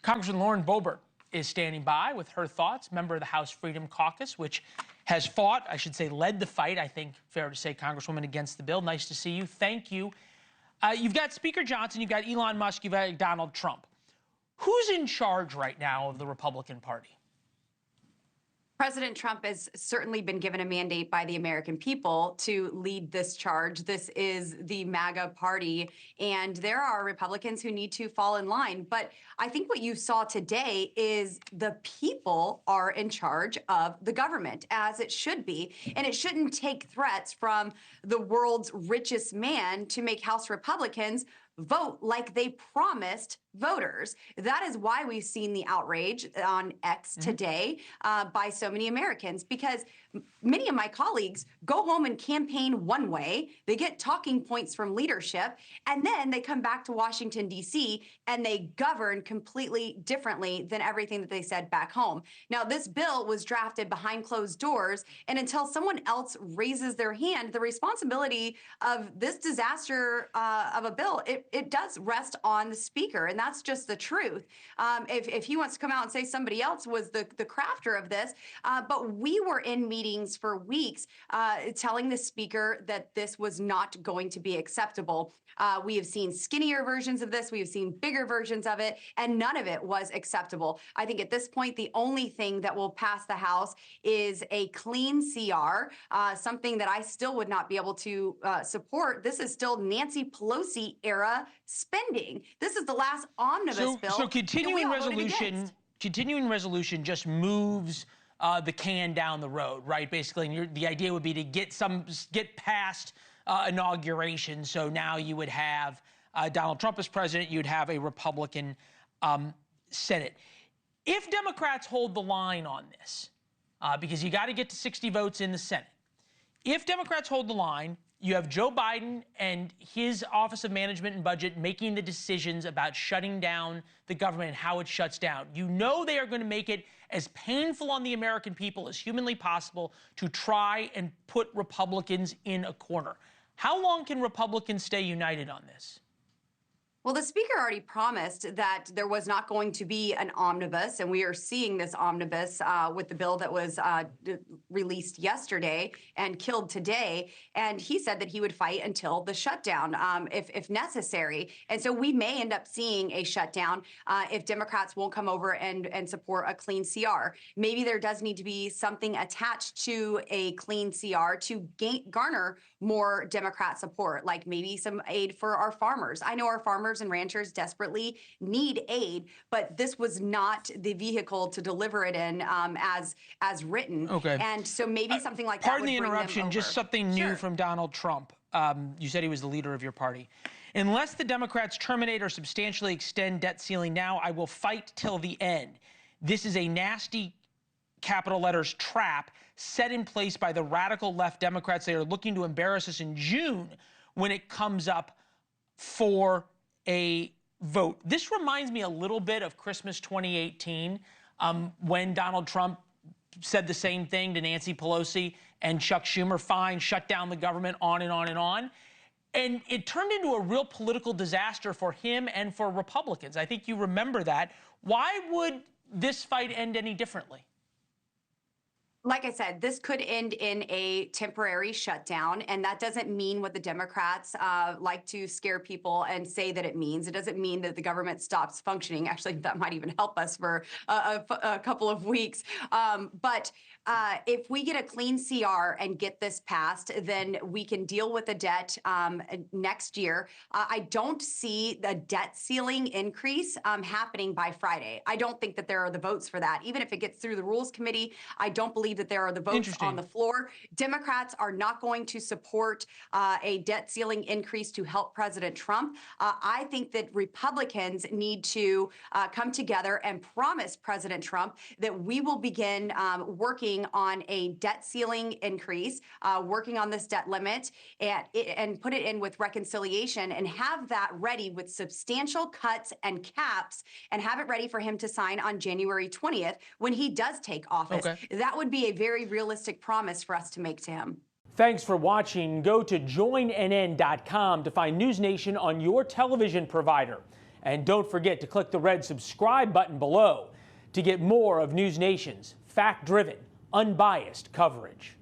Congressman Lauren Boebert is standing by with her thoughts, member of the House Freedom Caucus, which has fought, I should say, led the fight, I think, fair to say, Congresswoman, against the bill. Nice to see you. Thank you. You've got Speaker Johnson, you've got Elon Musk, you've got Donald Trump. Who's in charge right now of the Republican Party? President Trump has certainly been given a mandate by the American people to lead this charge. This is the MAGA party, and there are Republicans who need to fall in line. But I think what you saw today is the people are in charge of the government, as it should be. And it shouldn't take threats from the world's richest man to make House Republicans vote like they promised voters. That is why we've seen the outrage on X today by so many Americans, because many of my colleagues go home and campaign one way, they get talking points from leadership, and then they come back to Washington, D.C., and they govern completely differently than everything that they said back home. Now, this bill was drafted behind closed doors, and until someone else raises their hand, the responsibility of this disaster of a bill, it does rest on the speaker, and that's just the truth. If he wants to come out and say somebody else was the crafter of this, but we were in meetings for weeks telling the speaker that this was not going to be acceptable. We have seen skinnier versions of this, we have seen bigger versions of it, and none of it was acceptable. I think at this point, the only thing that will pass the House is a clean CR, something that I still would not be able to support. This is still Nancy Pelosi era spending. This is the last omnibus bill. So continuing resolution just moves the can down the road, right? Basically, and the idea would be to get past inauguration. So now you would have Donald Trump as president. You'd have a Republican Senate. If Democrats hold the line on this, because you got to get to 60 votes in the Senate. If Democrats hold the line, you have Joe Biden and his Office of Management and Budget making the decisions about shutting down the government and how it shuts down. You know they are going to make it as painful on the American people as humanly possible to try and put Republicans in a corner. How long can Republicans stay united on this? Well, the speaker already promised that there was not going to be an omnibus, and we are seeing this omnibus with the bill that was released yesterday and killed today. And he said that he would fight until the shutdown, if necessary. And so we may end up seeing a shutdown if Democrats won't come over and support a clean CR. Maybe there does need to be something attached to a clean CR to garner more Democrat support, like maybe some aid for our farmers. I know our farmers and ranchers desperately need aid, but this was not the vehicle to deliver it in as written. Okay. And so maybe something like that would Pardon the interruption, just something new from Donald Trump. You said he was the leader of your party. Unless the Democrats terminate or substantially extend debt ceiling now, I will fight till the end. This is a nasty capital letters trap set in place by the radical left Democrats. They are looking to embarrass us in June when it comes up for a vote. This reminds me a little bit of Christmas 2018 when Donald Trump said the same thing to Nancy Pelosi and Chuck Schumer, fine, shut down the government, on and on and on. And it turned into a real political disaster for him and for Republicans. I think you remember that. Why would this fight end any differently? Like I said, this could end in a temporary shutdown, and that doesn't mean what the Democrats like to scare people and say that it means. It doesn't mean that the government stops functioning. Actually, that might even help us for a couple of weeks. But if we get a clean CR and get this passed, then we can deal with the debt next year. I don't see the debt ceiling increase happening by Friday. I don't think that there are the votes for that. Even if it gets through the Rules Committee, I don't believe that there are the votes on the floor. Democrats are not going to support a debt ceiling increase to help President Trump. I think that Republicans need to come together and promise President Trump that we will begin working on a debt ceiling increase, working on this debt limit, and put it in with reconciliation and have that ready with substantial cuts and caps and have it ready for him to sign on January 20th when he does take office. Okay. That would be a very realistic promise for us to make to him. Thanks for watching. Go to joinnn.com to find NewsNation on your television provider. And don't forget to click the red subscribe button below to get more of NewsNation's fact-driven, unbiased coverage.